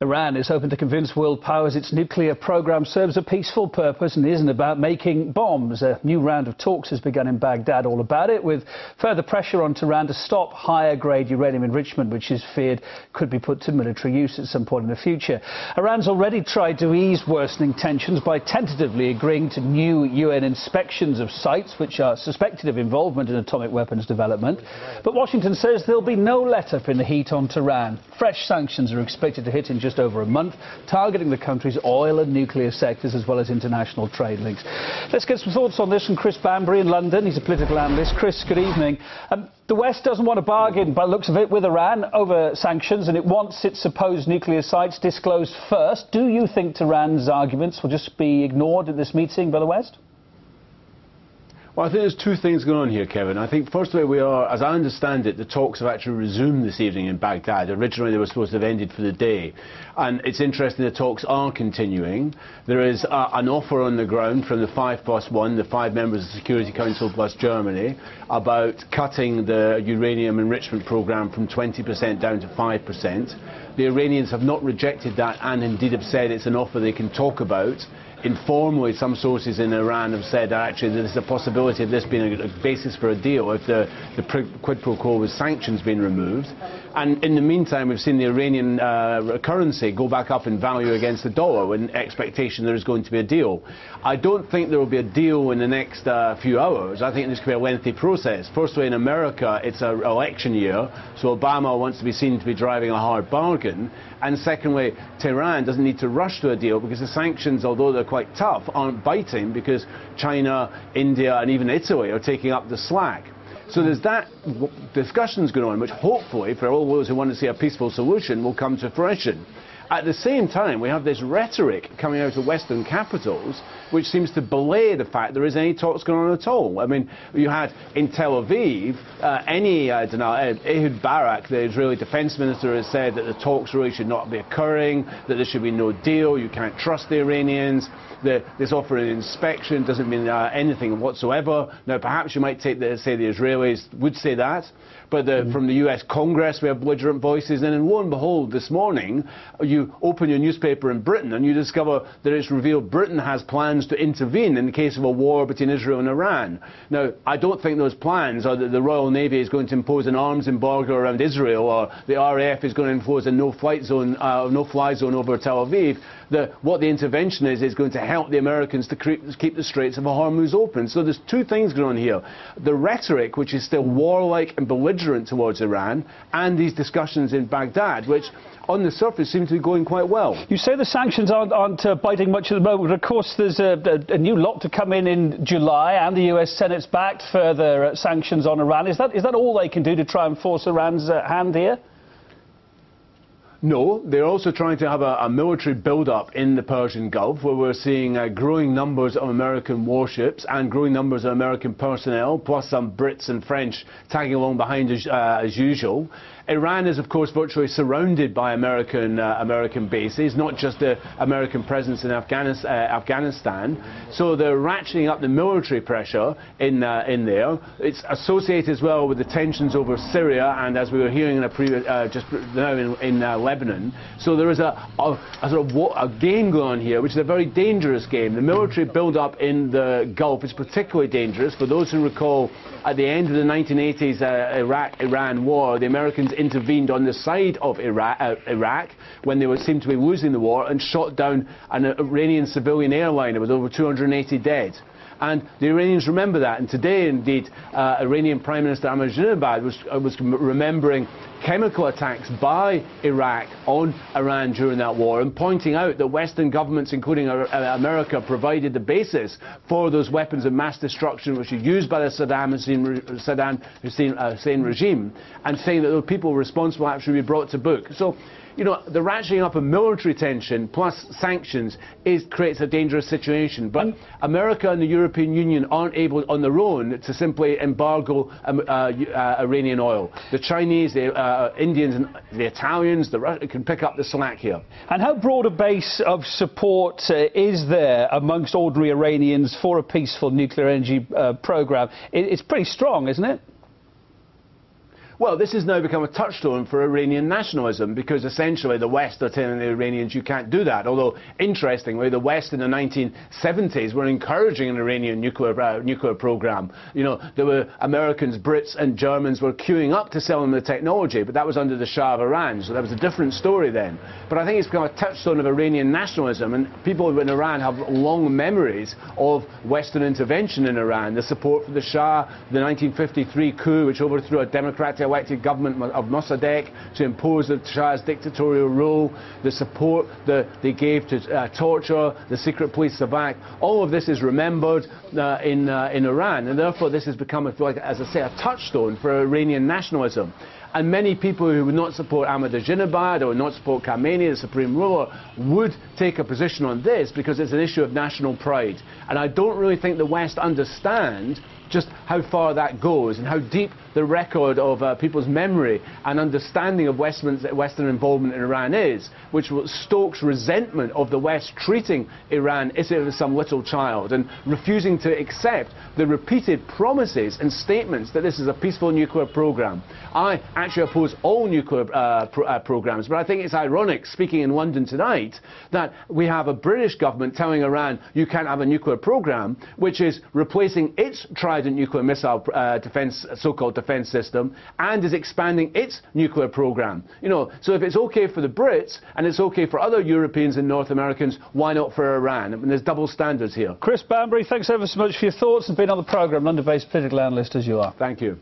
Iran is hoping to convince world powers its nuclear program serves a peaceful purpose and isn't about making bombs. A new round of talks has begun in Baghdad all about it, with further pressure on Tehran to stop higher-grade uranium enrichment, which is feared could be put to military use at some point in the future. Iran's already tried to ease worsening tensions by tentatively agreeing to new UN inspections of sites which are suspected of involvement in atomic weapons development. But Washington says there'll be no let-up in the heat on Tehran. Fresh sanctions are expected to hit in just over a month, targeting the country's oil and nuclear sectors as well as international trade links. Let's get some thoughts on this from Chris Banbury in London. He's a political analyst. Chris, good evening. The West doesn't want to bargain, by the looks of it, with Iran over sanctions, and it wants its supposed nuclear sites disclosed first. Do you think Tehran's arguments will just be ignored at this meeting by the West? Well, I think there's two things going on here, Kevin. I think, firstly, we are, as I understand it, the talks have actually resumed this evening in Baghdad. Originally, they were supposed to have ended for the day. And it's interesting the talks are continuing. There is an offer on the ground from the 5+1, the 5 members of the Security Council plus Germany, about cutting the uranium enrichment program from 20% down to 5%. The Iranians have not rejected that and indeed have said it's an offer they can talk about. Informally, some sources in Iran have said that actually there's a possibility of this being a basis for a deal if the quid pro quo with sanctions being removed. And in the meantime, we've seen the Iranian currency go back up in value against the dollar in expectation there is going to be a deal. I don't think there will be a deal in the next few hours. I think this could be a lengthy process. Firstly, in America, it's an election year, so Obama wants to be seen to be driving a hard bargain. And secondly, Tehran doesn't need to rush to a deal because the sanctions, although they're quite tough, aren't biting because China, India and even Italy are taking up the slack. So there's that discussions going on, which hopefully, for all those who want to see a peaceful solution, will come to fruition. At the same time, we have this rhetoric coming out of Western capitals, which seems to belay the fact there is any talks going on at all. I mean, you had in Tel Aviv, Ehud Barak, the Israeli defense minister, has said that the talks really should not be occurring, that there should be no deal, you can't trust the Iranians. This offer of inspection doesn't mean anything whatsoever. Now, perhaps you might say the Israelis would say that, but from the US Congress we have belligerent voices, and then lo and behold, this morning, you open your newspaper in Britain and you discover that it's revealed Britain has plans to intervene in the case of a war between Israel and Iran. Now, I don't think those plans are that the Royal Navy is going to impose an arms embargo around Israel, or the RAF is going to impose a no-fly zone over Tel Aviv. What the intervention is going to help the Americans to keep the Straits of Hormuz open. So there's two things going on here. The rhetoric, which is still warlike and belligerent towards Iran, and these discussions in Baghdad, which on the surface seem to be going quite well. You say the sanctions aren't biting much at the moment, but of course there's a new lot to come in July, and the US Senate's backed further sanctions on Iran. Is that all they can do to try and force Iran's hand here? No, they're also trying to have a military build-up in the Persian Gulf, where we're seeing growing numbers of American warships and growing numbers of American personnel, plus some Brits and French tagging along behind as usual. Iran is, of course, virtually surrounded by American bases, not just the American presence in Afghanistan. So they're ratcheting up the military pressure in there. It's associated as well with the tensions over Syria, and as we were hearing in just now in Lebanon. So there is a sort of a game going on here, which is a very dangerous game. The military build-up in the Gulf is particularly dangerous. For those who recall, at the end of the 1980s Iraq-Iran war, the Americans intervened on the side of Iraq when they seemed to be losing the war and shot down an Iranian civilian airliner with over 280 dead. And the Iranians remember that. And today, indeed, Iranian Prime Minister Ahmadinejad was remembering chemical attacks by Iraq on Iran during that war, and pointing out that Western governments, including America, provided the basis for those weapons of mass destruction which were used by the Saddam Hussein regime, and saying that those people responsible actually be brought to book. So, you know, the ratcheting up of military tension plus sanctions creates a dangerous situation. But America and the European Union aren't able on their own to simply embargo Iranian oil. The Chinese, the Indians, and the Italians, the Russians can pick up the slack here. And how broad a base of support is there amongst ordinary Iranians for a peaceful nuclear energy program? It's pretty strong, isn't it? Well, this has now become a touchstone for Iranian nationalism, because essentially the West are telling the Iranians you can't do that. Although, interestingly, the West in the 1970s were encouraging an Iranian nuclear program. You know, there were Americans, Brits and Germans were queuing up to sell them the technology, but that was under the Shah of Iran, so that was a different story then. But I think it's become a touchstone of Iranian nationalism, and people in Iran have long memories of Western intervention in Iran, the support for the Shah, the 1953 coup which overthrew a democratically elected government of Mossadegh to impose the Shah's dictatorial rule, the support that they gave to torture, the secret police Savak. All of this is remembered in Iran, and therefore this has become, as I say, a touchstone for Iranian nationalism. And many people who would not support Ahmadinejad or would not support Khamenei, the supreme ruler, would take a position on this because it's an issue of national pride. And I don't really think the West understand just how far that goes and how deep the record of people's memory and understanding of Western involvement in Iran is, which stokes resentment of the West treating Iran as if it was some little child and refusing to accept the repeated promises and statements that this is a peaceful nuclear program. I actually oppose all nuclear programs, but I think it's ironic, speaking in London tonight, that we have a British government telling Iran you can't have a nuclear program, which is replacing its Trident nuclear missile so-called defense system, and is expanding its nuclear program. You know, so if it's okay for the Brits and it's okay for other Europeans and North Americans, why not for Iran? I mean, there's double standards here. Chris Banbury, thanks ever so much for your thoughts and being on the programme, London-based political analyst as you are. Thank you.